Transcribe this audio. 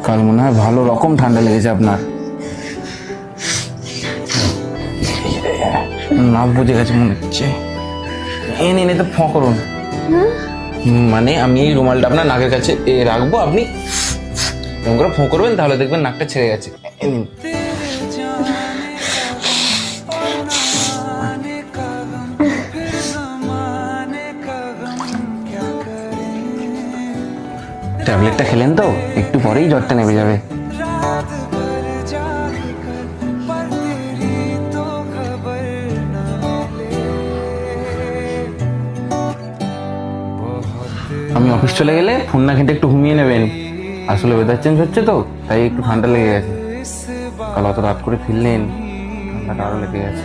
কাল মনে হয় ভালো রকম ঠান্ডা লেগেছে আপনার। নাক বুঝে গেছে মনে হচ্ছে। এনে তো ফোঁ করুন। মানে আমি এই রুমালটা আপনার নাকের কাছে রাখবো, আপনি এরকম করে ফোঁ করবেন, তাহলে দেখবেন নাকটা ছেড়ে গেছে। ট্যাবলেটটা খেলেন তো, একটু পরেই জ্বরটা নেমে যাবে। আমি অফিস চলে গেলে ফোন না ঘেঁটে একটু ঘুমিয়ে নেবেন। আসলে ওয়েদার চেঞ্জ হচ্ছে তো, তাই একটু ঠান্ডা লেগে গেছে। কাল অত রাত করে ফিরলেন, ঠান্ডাটা আরো লেগে গেছে।